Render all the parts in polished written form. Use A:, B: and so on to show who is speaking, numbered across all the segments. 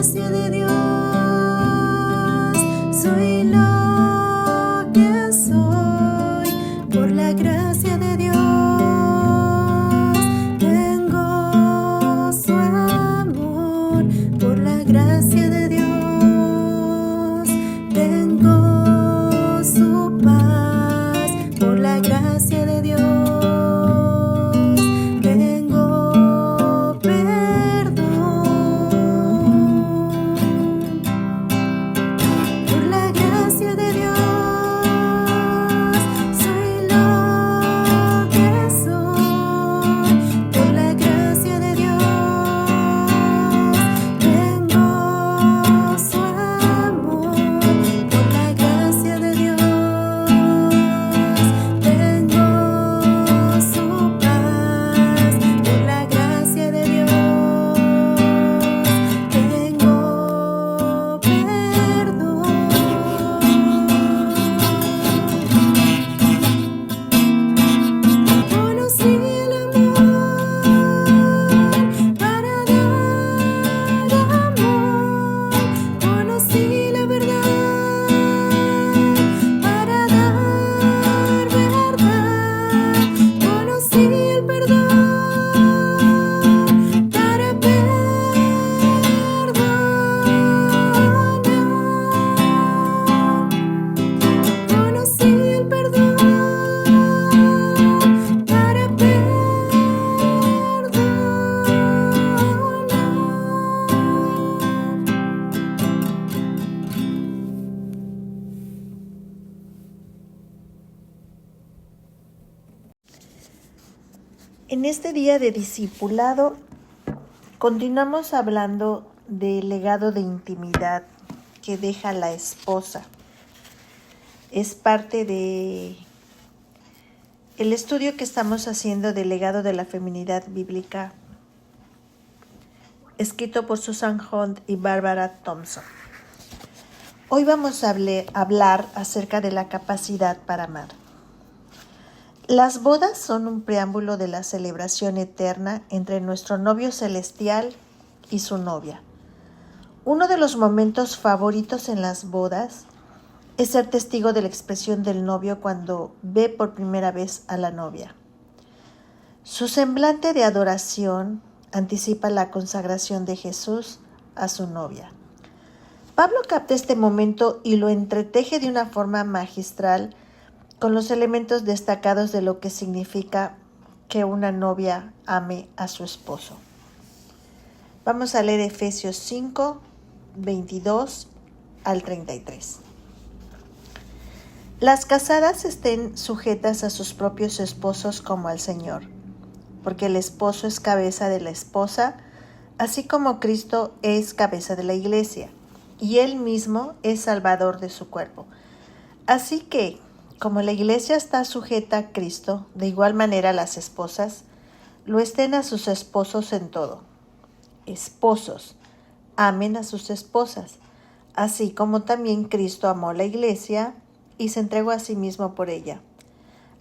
A: gracia de Dios soy lo que soy. Por la gracia de Dios tengo su amor. Por la gracia de Dios tengo su paz. Por la gracia de Dios tengo perdón. Por la gracia de Dios soy lo que soy. Por la gracia de Dios tengo su amor. Por la gracia de Dios tengo su paz. Por la gracia de Dios tengo perdón. Conocí el amor para dar amor. Conocí la verdad para dar verdad. Conocí el perdón para perdonar. Conocí el perdón para perdonar. En este día de discipulado continuamos hablando del legado de intimidad que deja la esposa. Es parte de el estudio que estamos haciendo del legado de la feminidad bíblica, escrito por Susan Hunt y Barbara Thompson. Hoy vamos a hablar acerca de la capacidad para amar. Las bodas son un preámbulo de la celebración eterna entre nuestro novio celestial y su novia. Uno de los momentos favoritos en las bodas es ser testigo de la expresión del novio cuando ve por primera vez a la novia. Su semblante de adoración anticipa la consagración de Jesús a su novia. Pablo capta este momento y lo entreteje de una forma magistral con los elementos destacados de lo que significa que una novia ame a su esposo. Vamos a leer Efesios 5, 22 al 33. Las casadas estén sujetas a sus propios esposos como al Señor, porque el esposo es cabeza de la esposa, así como Cristo es cabeza de la iglesia, y Él mismo es salvador de su cuerpo. Así que, como la iglesia está sujeta a Cristo, de igual manera las esposas lo estén a sus esposos en todo. Esposos, amen a sus esposas, así como también Cristo amó la iglesia y se entregó a sí mismo por ella,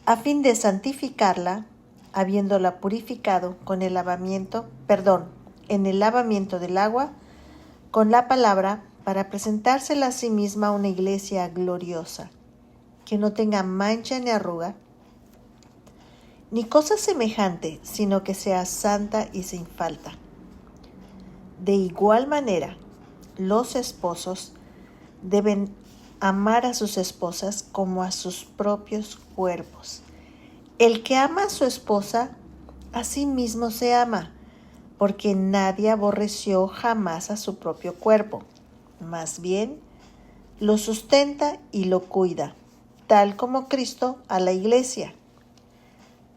A: a fin de santificarla, habiéndola purificado en el lavamiento del agua, con la palabra, para presentársela a sí misma una iglesia gloriosa, que no tenga mancha ni arruga, ni cosa semejante, sino que sea santa y sin falta. De igual manera, los esposos deben amar a sus esposas como a sus propios cuerpos. El que ama a su esposa, a sí mismo se ama, porque nadie aborreció jamás a su propio cuerpo. Más bien, lo sustenta y lo cuida, tal como Cristo a la iglesia,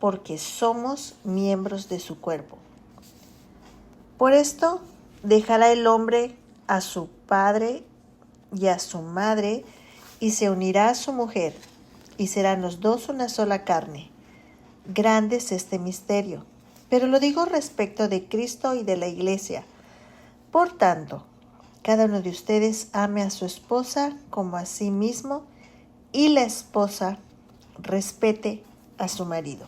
A: porque somos miembros de su cuerpo. Por esto, dejará el hombre a su padre y a su madre, y se unirá a su mujer, y serán los dos una sola carne. Grande es este misterio, pero lo digo respecto de Cristo y de la iglesia. Por tanto, cada uno de ustedes ame a su esposa como a sí mismo, y la esposa respete a su marido.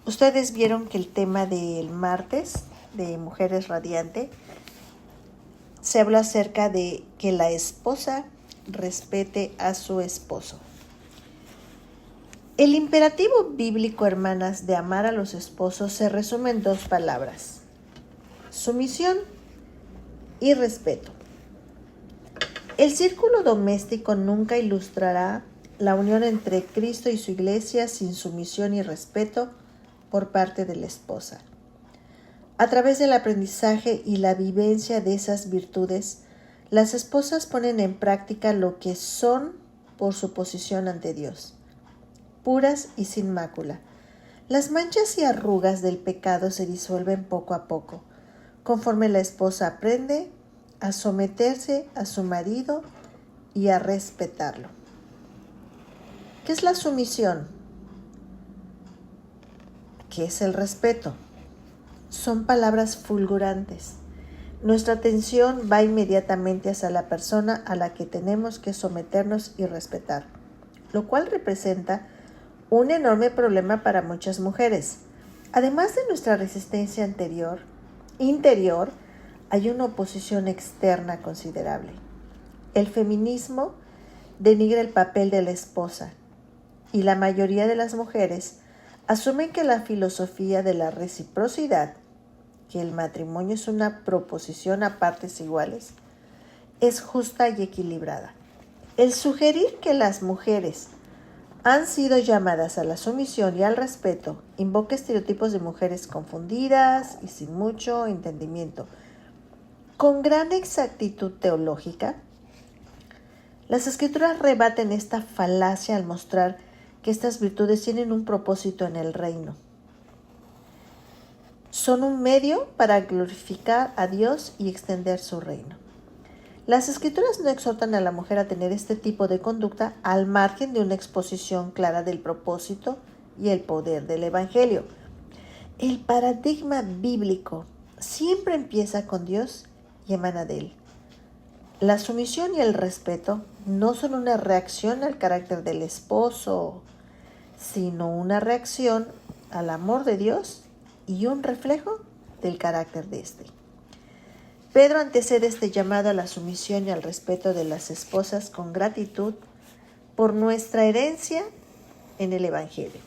A: Ustedes vieron que el tema del martes de Mujeres Radiante se habló acerca de que la esposa respete a su esposo. El imperativo bíblico, hermanas, de amar a los esposos se resume en 2 palabras: sumisión y respeto. El círculo doméstico nunca ilustrará la unión entre Cristo y su iglesia sin sumisión y respeto por parte de la esposa. A través del aprendizaje y la vivencia de esas virtudes, las esposas ponen en práctica lo que son por su posición ante Dios, puras y sin mácula. Las manchas y arrugas del pecado se disuelven poco a poco, conforme la esposa aprende a someterse a su marido y a respetarlo. ¿Qué es la sumisión? ¿Qué es el respeto? Son palabras fulgurantes. Nuestra atención va inmediatamente hacia la persona a la que tenemos que someternos y respetar, lo cual representa un enorme problema para muchas mujeres. Además de nuestra resistencia interior, hay una oposición externa considerable. El feminismo denigra el papel de la esposa y la mayoría de las mujeres asumen que la filosofía de la reciprocidad, que el matrimonio es una proposición a partes iguales, es justa y equilibrada. El sugerir que las mujeres han sido llamadas a la sumisión y al respeto invoca estereotipos de mujeres confundidas y sin mucho entendimiento. Con gran exactitud teológica, las Escrituras rebaten esta falacia al mostrar que estas virtudes tienen un propósito en el reino. Son un medio para glorificar a Dios y extender su reino. Las Escrituras no exhortan a la mujer a tener este tipo de conducta al margen de una exposición clara del propósito y el poder del Evangelio. El paradigma bíblico siempre empieza con Dios y emana de Él. La sumisión y el respeto no son una reacción al carácter del esposo, sino una reacción al amor de Dios y un reflejo del carácter de éste. Pedro antecede este llamado a la sumisión y al respeto de las esposas con gratitud por nuestra herencia en el Evangelio.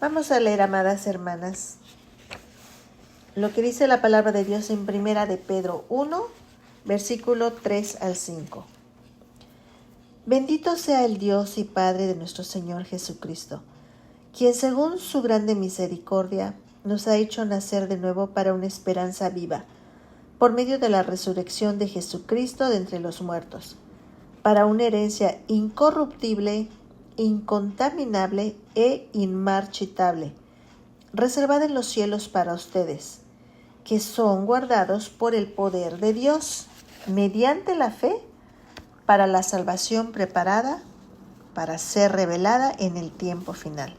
A: Vamos a leer, amadas hermanas, lo que dice la palabra de Dios en 1 de Pedro 1, versículo 3 al 5. Bendito sea el Dios y Padre de nuestro Señor Jesucristo, quien según su grande misericordia nos ha hecho nacer de nuevo para una esperanza viva, por medio de la resurrección de Jesucristo de entre los muertos, para una herencia incorruptible, incontaminable e inmarchitable, reservada en los cielos para ustedes, que son guardados por el poder de Dios, mediante la fe, para la salvación preparada para ser revelada en el tiempo final.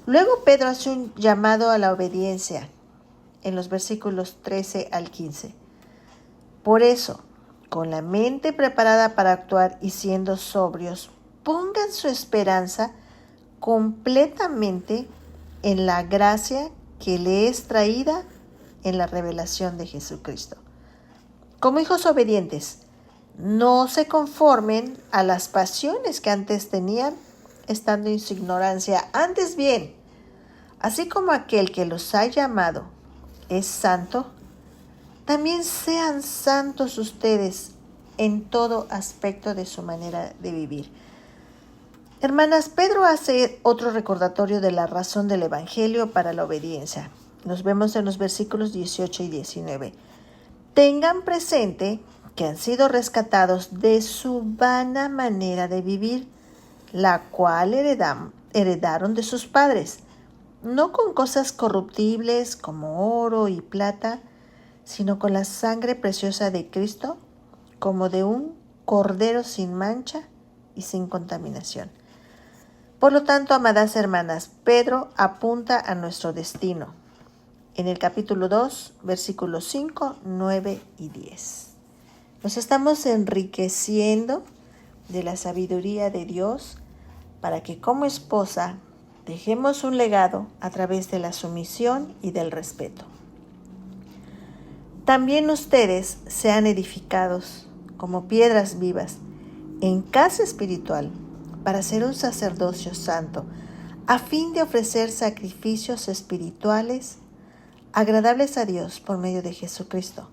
A: Luego Pedro hace un llamado a la obediencia en los versículos 13 al 15. Por eso, con la mente preparada para actuar y siendo sobrios, pongan su esperanza completamente en la gracia que le es traída en la revelación de Jesucristo. Como hijos obedientes, no se conformen a las pasiones que antes tenían, estando en su ignorancia. Antes bien, así como aquel que los ha llamado es santo, también sean santos ustedes en todo aspecto de su manera de vivir. Hermanas, Pedro hace otro recordatorio de la razón del Evangelio para la obediencia. Nos vemos en los versículos 18 y 19. Tengan presente que han sido rescatados de su vana manera de vivir, la cual heredaron de sus padres, no con cosas corruptibles como oro y plata, sino con la sangre preciosa de Cristo, como de un cordero sin mancha y sin contaminación. Por lo tanto, amadas hermanas, Pedro apunta a nuestro destino en el capítulo 2, versículos 5, 9 y 10. Nos estamos enriqueciendo de la sabiduría de Dios para que como esposa dejemos un legado a través de la sumisión y del respeto. también ustedes sean edificados como piedras vivas en casa espiritual para ser un sacerdocio santo, a fin de ofrecer sacrificios espirituales agradables a Dios por medio de Jesucristo.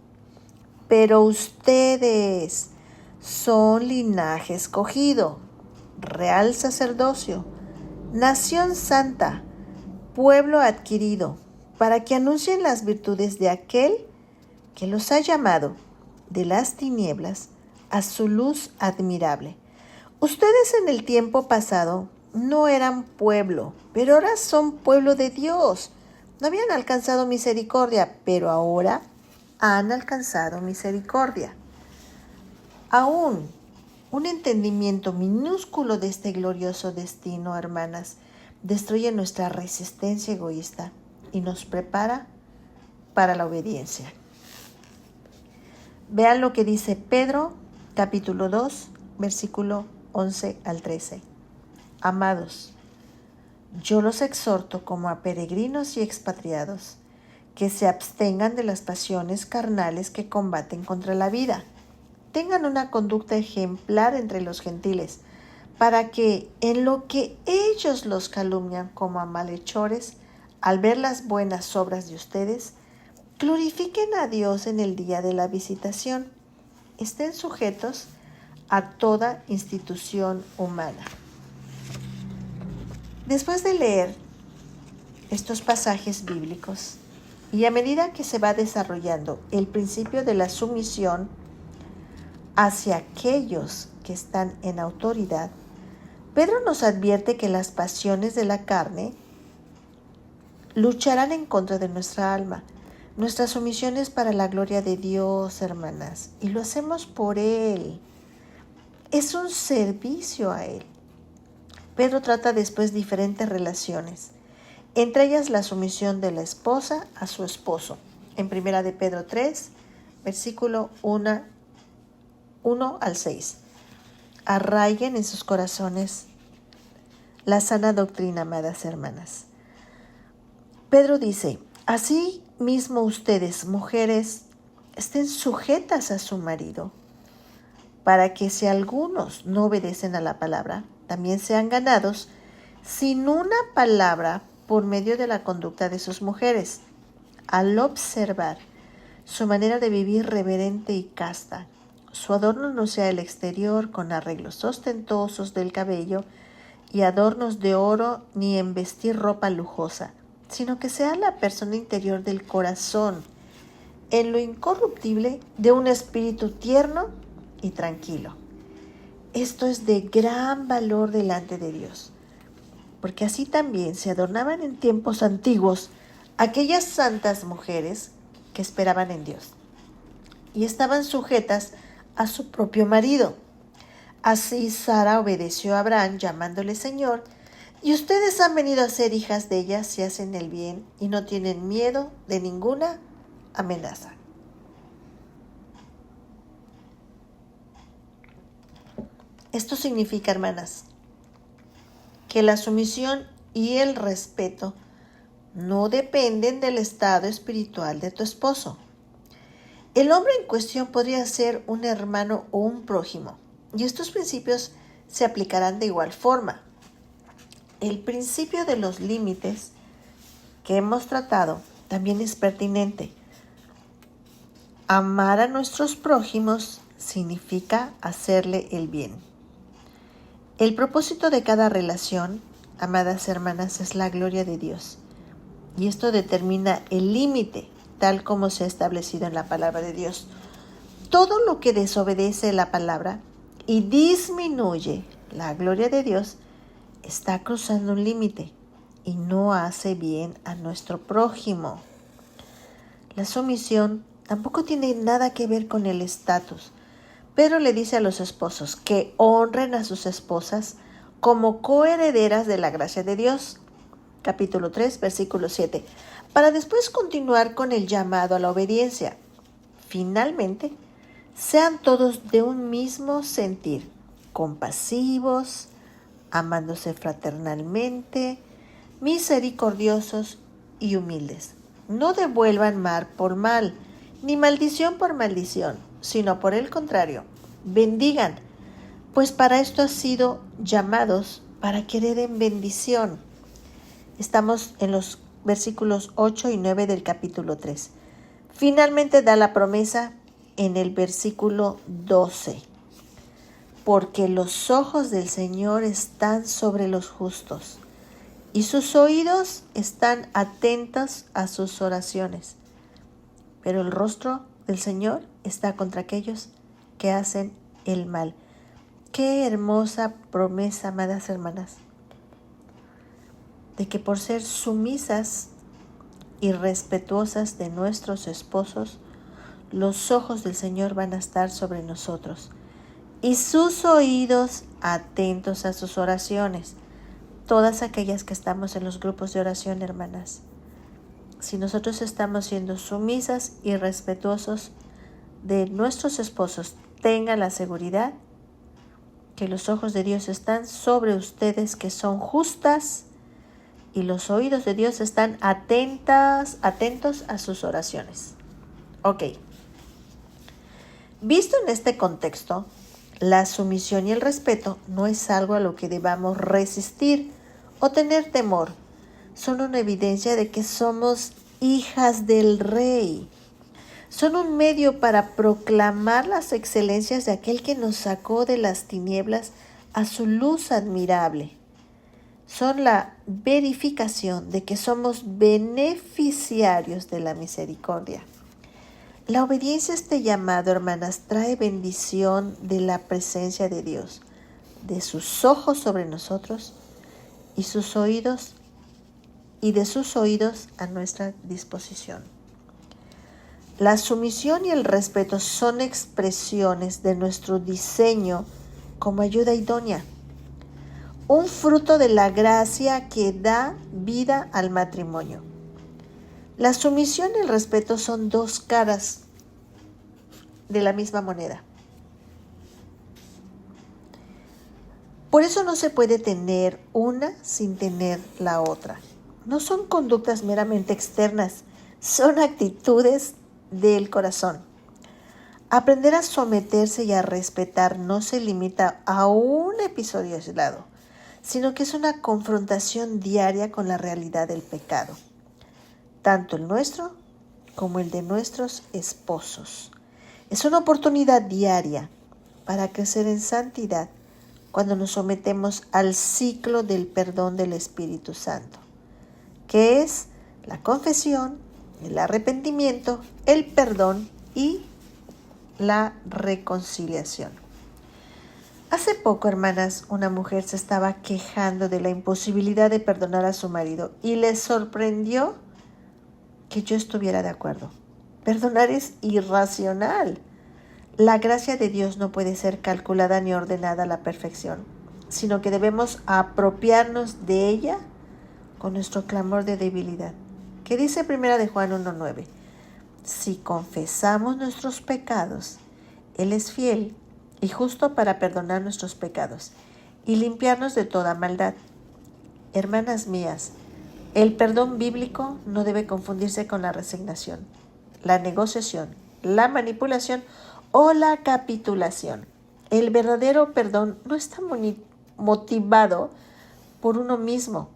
A: Pero ustedes son linaje escogido, real sacerdocio, nación santa, pueblo adquirido, para que anuncien las virtudes de aquel que los ha llamado de las tinieblas a su luz admirable. Ustedes en el tiempo pasado no eran pueblo, pero ahora son pueblo de Dios. No habían alcanzado misericordia, pero ahora han alcanzado misericordia. Aún un entendimiento minúsculo de este glorioso destino, hermanas, destruye nuestra resistencia egoísta y nos prepara para la obediencia. Vean lo que dice Pedro, capítulo 2, versículo 11 al 13. Amados, yo los exhorto como a peregrinos y expatriados, que se abstengan de las pasiones carnales que combaten contra la vida. Tengan una conducta ejemplar entre los gentiles, para que en lo que ellos los calumnian como a malhechores, al ver las buenas obras de ustedes, glorifiquen a Dios en el día de la visitación. Estén sujetos a toda institución humana. Después de leer estos pasajes bíblicos, y a medida que se va desarrollando el principio de la sumisión hacia aquellos que están en autoridad, Pedro nos advierte que las pasiones de la carne lucharán en contra de nuestra alma. Nuestra sumisión es para la gloria de Dios, hermanas, y lo hacemos por Él. Es un servicio a Él. Pedro trata después diferentes relaciones, entre ellas la sumisión de la esposa a su esposo. En 1 de Pedro 3, versículo 1 al 6. Arraiguen en sus corazones la sana doctrina, amadas hermanas. Pedro dice, así mismo ustedes, mujeres, estén sujetas a su marido, para que si algunos no obedecen a la palabra, también sean ganados sin una palabra por medio de la conducta de sus mujeres, al observar su manera de vivir reverente y casta. Su adorno no sea el exterior con arreglos ostentosos del cabello y adornos de oro, ni en vestir ropa lujosa, sino que sea la persona interior del corazón, en lo incorruptible de un espíritu tierno y tranquilo. Esto es de gran valor delante de Dios, porque así también se adornaban en tiempos antiguos aquellas santas mujeres que esperaban en Dios y estaban sujetas a su propio marido. Así Sara obedeció a Abraham llamándole Señor, y ustedes han venido a ser hijas de ella si hacen el bien y no tienen miedo de ninguna amenaza. Esto significa, hermanas, que la sumisión y el respeto no dependen del estado espiritual de tu esposo. El hombre en cuestión podría ser un hermano o un prójimo, y estos principios se aplicarán de igual forma. El principio de los límites que hemos tratado también es pertinente. Amar a nuestros prójimos significa hacerle el bien. El propósito de cada relación, amadas hermanas, es la gloria de Dios. Y esto determina el límite, tal como se ha establecido en la palabra de Dios. Todo lo que desobedece la palabra y disminuye la gloria de Dios está cruzando un límite y no hace bien a nuestro prójimo. La sumisión tampoco tiene nada que ver con el estatus. Pedro le dice a los esposos que honren a sus esposas como coherederas de la gracia de Dios. Capítulo 3, versículo 7. Para después continuar con el llamado a la obediencia. Finalmente, sean todos de un mismo sentir, compasivos, amándose fraternalmente, misericordiosos y humildes. No devuelvan mal por mal, ni maldición por maldición, sino por el contrario, bendigan, pues para esto han sido llamados, para que hereden bendición. Estamos en los versículos 8 y 9 del capítulo 3. Finalmente da la promesa en el versículo 12. Porque los ojos del Señor están sobre los justos, y sus oídos están atentos a sus oraciones. Pero el rostro del Señor está contra aquellos que hacen el mal. Qué hermosa promesa, amadas hermanas, de que por ser sumisas y respetuosas de nuestros esposos, los ojos del Señor van a estar sobre nosotros y sus oídos atentos a sus oraciones. Todas aquellas que estamos en los grupos de oración, hermanas, si nosotros estamos siendo sumisas y respetuosos de nuestros esposos, tengan la seguridad que los ojos de Dios están sobre ustedes, que son justas, y los oídos de Dios están atentos a sus oraciones. Ok. Visto en este contexto, la sumisión y el respeto no es algo a lo que debamos resistir o tener temor. Son una evidencia de que somos hijas del Rey. Son un medio para proclamar las excelencias de aquel que nos sacó de las tinieblas a su luz admirable. Son la verificación de que somos beneficiarios de la misericordia. La obediencia a este llamado, hermanas, trae bendición de la presencia de Dios, de sus ojos sobre nosotros y de sus oídos a nuestra disposición. La sumisión y el respeto son expresiones de nuestro diseño como ayuda idónea, un fruto de la gracia que da vida al matrimonio. La sumisión y el respeto son dos caras de la misma moneda. Por eso no se puede tener una sin tener la otra. No son conductas meramente externas, son actitudes del corazón. Aprender a someterse y a respetar no se limita a un episodio aislado, sino que es una confrontación diaria con la realidad del pecado, tanto el nuestro como el de nuestros esposos. Es una oportunidad diaria para crecer en santidad cuando nos sometemos al ciclo del perdón del Espíritu Santo, que es la confesión, el arrepentimiento, el perdón y la reconciliación. Hace poco, hermanas, una mujer se estaba quejando de la imposibilidad de perdonar a su marido y le sorprendió que yo estuviera de acuerdo. Perdonar es irracional. La gracia de Dios no puede ser calculada ni ordenada a la perfección, sino que debemos apropiarnos de ella con nuestro clamor de debilidad. ¿Qué dice 1 de Juan 1:9? Si confesamos nuestros pecados, Él es fiel y justo para perdonar nuestros pecados y limpiarnos de toda maldad. Hermanas mías, el perdón bíblico no debe confundirse con la resignación, la negociación, la manipulación o la capitulación. El verdadero perdón no está motivado por uno mismo,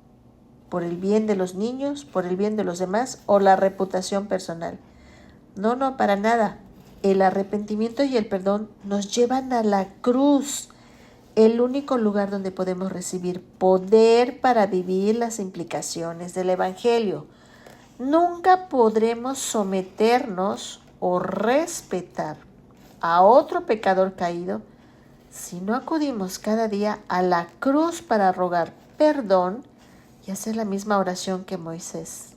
A: por el bien de los niños, por el bien de los demás o la reputación personal. No, para nada. El arrepentimiento y el perdón nos llevan a la cruz, el único lugar donde podemos recibir poder para vivir las implicaciones del Evangelio. Nunca podremos someternos o respetar a otro pecador caído si no acudimos cada día a la cruz para rogar perdón y hacer la misma oración que Moisés,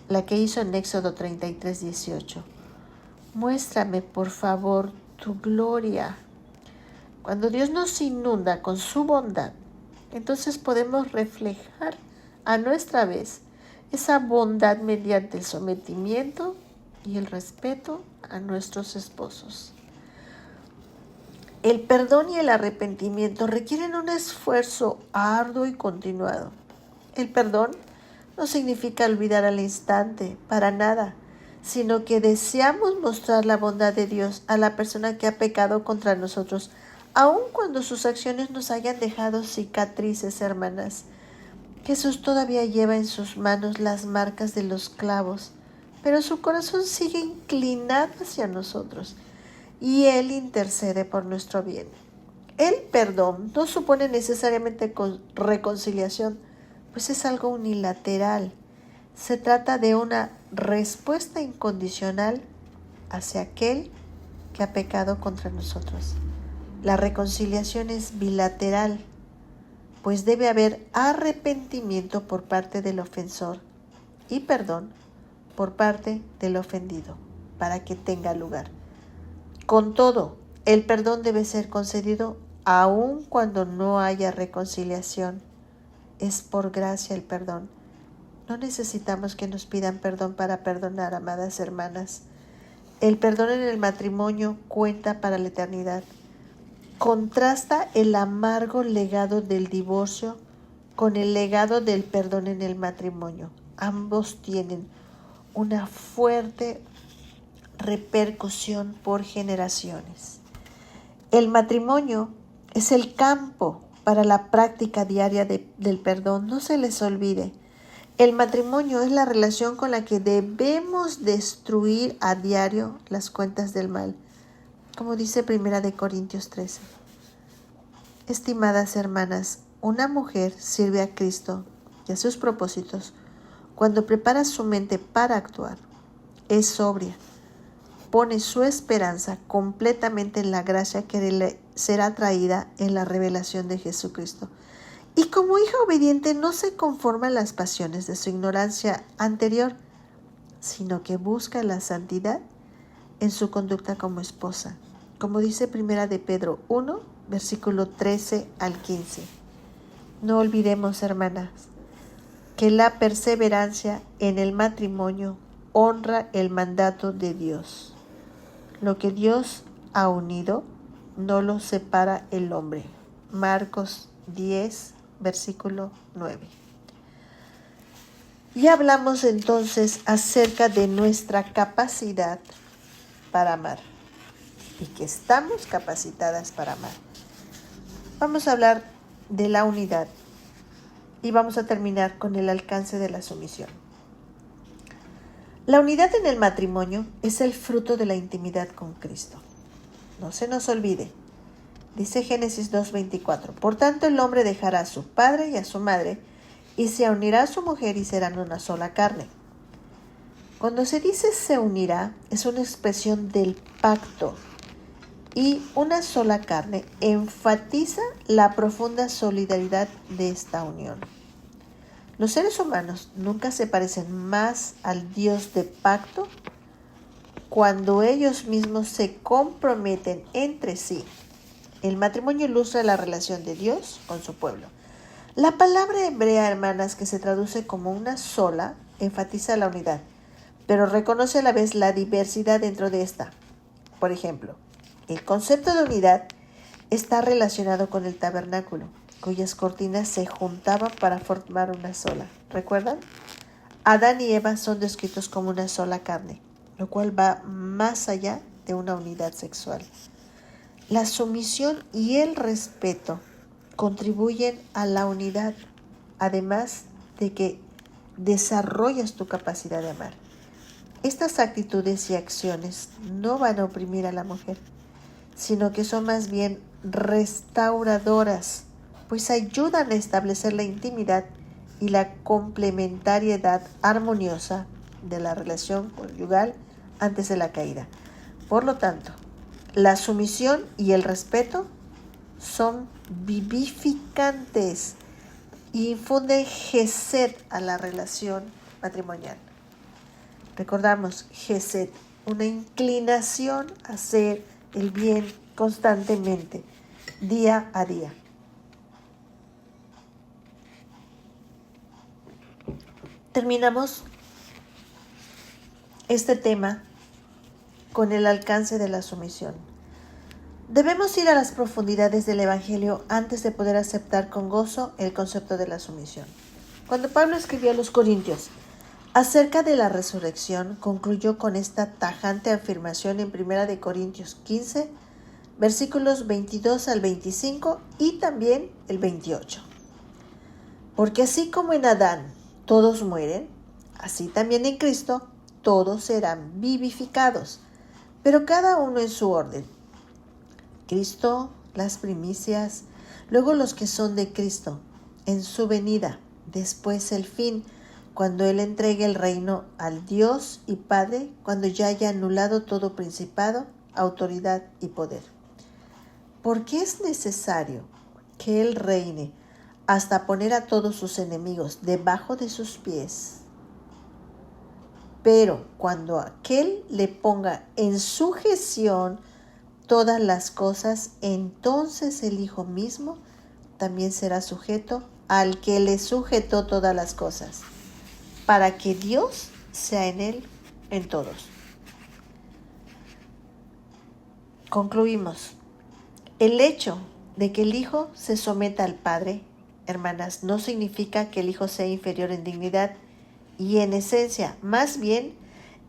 A: la que hizo en Éxodo 33:18. Muéstrame, por favor, tu gloria. Cuando Dios nos inunda con su bondad, entonces podemos reflejar a nuestra vez esa bondad mediante el sometimiento y el respeto a nuestros esposos. El perdón y el arrepentimiento requieren un esfuerzo arduo y continuado. El perdón no significa olvidar al instante, para nada, sino que deseamos mostrar la bondad de Dios a la persona que ha pecado contra nosotros, aun cuando sus acciones nos hayan dejado cicatrices, hermanas. Jesús todavía lleva en sus manos las marcas de los clavos, pero su corazón sigue inclinado hacia nosotros y Él intercede por nuestro bien. El perdón no supone necesariamente reconciliación, pues es algo unilateral. Se trata de una respuesta incondicional hacia aquel que ha pecado contra nosotros. La reconciliación es bilateral, pues debe haber arrepentimiento por parte del ofensor y perdón por parte del ofendido para que tenga lugar. Con todo, el perdón debe ser concedido aun cuando no haya reconciliación. Es por gracia el perdón. No necesitamos que nos pidan perdón para perdonar, amadas hermanas. El perdón en el matrimonio cuenta para la eternidad. Contrasta el amargo legado del divorcio con el legado del perdón en el matrimonio. Ambos tienen una fuerte repercusión por generaciones. El matrimonio es el campo para la práctica diaria del perdón. No se les olvide. El matrimonio es la relación con la que debemos destruir a diario las cuentas del mal, como dice 1 Corintios 13. Estimadas hermanas, una mujer sirve a Cristo y a sus propósitos cuando prepara su mente para actuar. Es sobria, pone su esperanza completamente en la gracia que le será traída en la revelación de Jesucristo. Y como hija obediente no se conforma a las pasiones de su ignorancia anterior, sino que busca la santidad en su conducta como esposa, como dice 1 Pedro 1, versículo 13 al 15. No olvidemos, hermanas, que la perseverancia en el matrimonio honra el mandato de Dios. Lo que Dios ha unido, no lo separa el hombre. Marcos 10, versículo 9. Ya hablamos entonces acerca de nuestra capacidad para amar y que estamos capacitadas para amar. Vamos a hablar de la unidad y vamos a terminar con el alcance de la sumisión. La unidad en el matrimonio es el fruto de la intimidad con Cristo. No se nos olvide. Dice Génesis 2:24, por tanto el hombre dejará a su padre y a su madre y se unirá a su mujer y serán una sola carne. Cuando se dice se unirá, es una expresión del pacto y una sola carne enfatiza la profunda solidaridad de esta unión. Los seres humanos nunca se parecen más al Dios de pacto cuando ellos mismos se comprometen entre sí. El matrimonio ilustra la relación de Dios con su pueblo. La palabra hebrea, hermanas, que se traduce como una sola, enfatiza la unidad, pero reconoce a la vez la diversidad dentro de esta. Por ejemplo, el concepto de unidad está relacionado con el tabernáculo, cuyas cortinas se juntaban para formar una sola. ¿Recuerdan? Adán y Eva son descritos como una sola carne, lo cual va más allá de una unidad sexual. La sumisión y el respeto contribuyen a la unidad, además de que desarrollas tu capacidad de amar. Estas actitudes y acciones no van a oprimir a la mujer, sino que son más bien restauradoras, pues ayudan a establecer la intimidad y la complementariedad armoniosa de la relación conyugal antes de la caída. Por lo tanto, la sumisión y el respeto son vivificantes y infunden gesed a la relación matrimonial. Recordamos, gesed, una inclinación a hacer el bien constantemente, día a día. Terminamos este tema con el alcance de la sumisión. Debemos ir a las profundidades del Evangelio antes de poder aceptar con gozo el concepto de la sumisión. Cuando Pablo escribió a los Corintios, Acerca de la resurrección, concluyó con esta tajante afirmación en 1 Corintios 15, versículos 22 al 25 y también el 28. Porque así como en Adán todos mueren, así también en Cristo todos serán vivificados, pero cada uno en su orden. Cristo, las primicias, luego los que son de Cristo, en su venida, después el fin, cuando Él entregue el reino al Dios y Padre, cuando ya haya anulado todo principado, autoridad y poder. Porque es necesario que Él reine hasta poner a todos sus enemigos debajo de sus pies. Pero cuando aquel le ponga en sujeción todas las cosas, entonces el Hijo mismo también será sujeto al que le sujetó todas las cosas, para que Dios sea en él, en todos. Concluimos. El hecho de que el Hijo se someta al Padre, hermanas, no significa que el Hijo sea inferior en dignidad y en esencia, más bien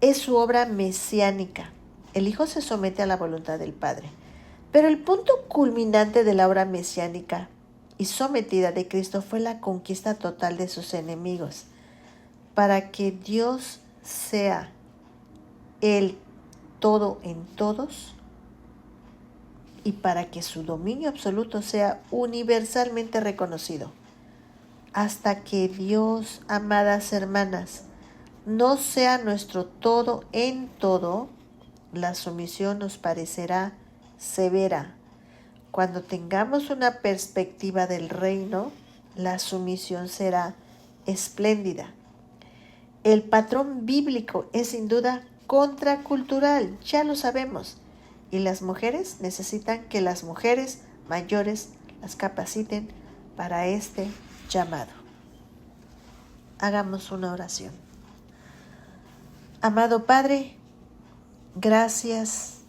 A: es su obra mesiánica. El Hijo se somete a la voluntad del Padre. Pero el punto culminante de la obra mesiánica y sometida de Cristo fue la conquista total de sus enemigos, para que Dios sea el todo en todos y para que su dominio absoluto sea universalmente reconocido. Hasta que Dios, amadas hermanas, no sea nuestro todo en todo, la sumisión nos parecerá severa. Cuando tengamos una perspectiva del reino, la sumisión será espléndida. El patrón bíblico es sin duda contracultural, ya lo sabemos, y las mujeres necesitan que las mujeres mayores las capaciten para este llamado. Hagamos una oración. Amado Padre, gracias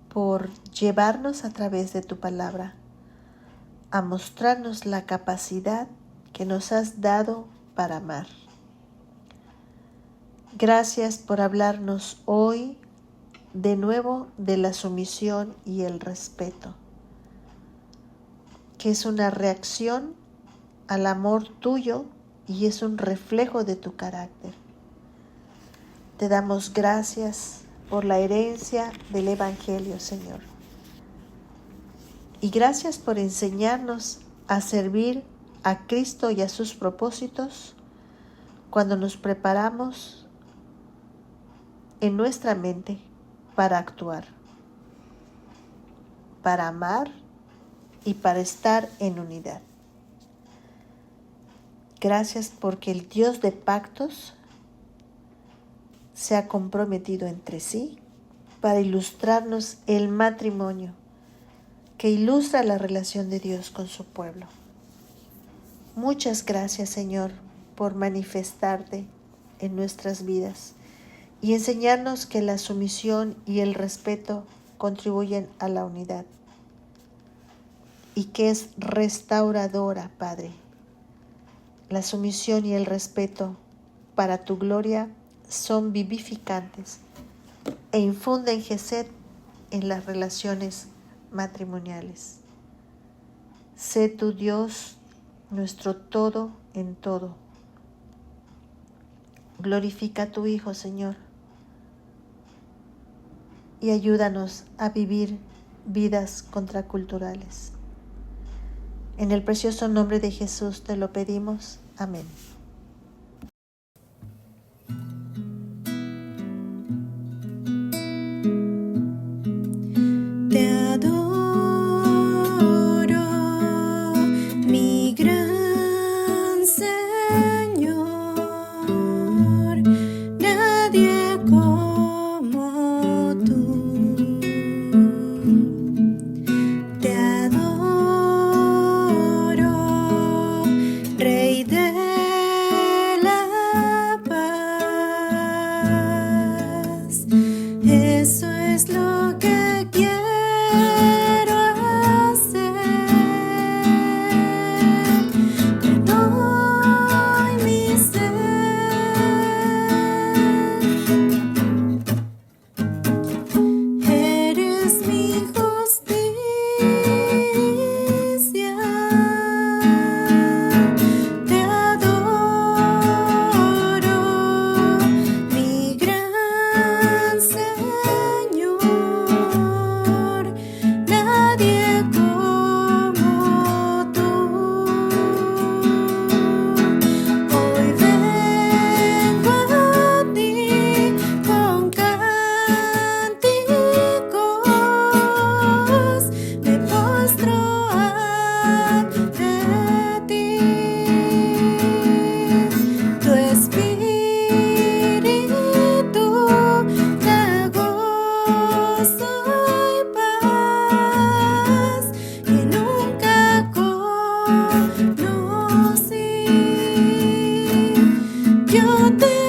A: por llevarnos a través de tu palabra a mostrarnos la capacidad que nos has dado para amar. Gracias por hablarnos hoy de nuevo de la sumisión y el respeto, que es una reacción al amor tuyo y es un reflejo de tu carácter. Te damos gracias por la herencia del Evangelio, Señor. Y gracias por enseñarnos a servir a Cristo y a sus propósitos cuando nos preparamos en nuestra mente para actuar, para amar y para estar en unidad. Gracias porque el Dios de pactos se ha comprometido entre sí para ilustrarnos el matrimonio que ilustra la relación de Dios con su pueblo. Muchas gracias, Señor, por manifestarte en nuestras vidas y enseñarnos que la sumisión y el respeto contribuyen a la unidad y que es restauradora, Padre. La sumisión y el respeto para tu gloria son vivificantes e infunden gesed en las relaciones matrimoniales. Sé tu Dios, nuestro todo en todo. Glorifica a tu Hijo, Señor, y ayúdanos a vivir vidas contraculturales. En el precioso nombre de Jesús te lo pedimos. Amén.
B: Te adoro, mi gran Señor, nadie como tú. Te adoro, Rey de yo te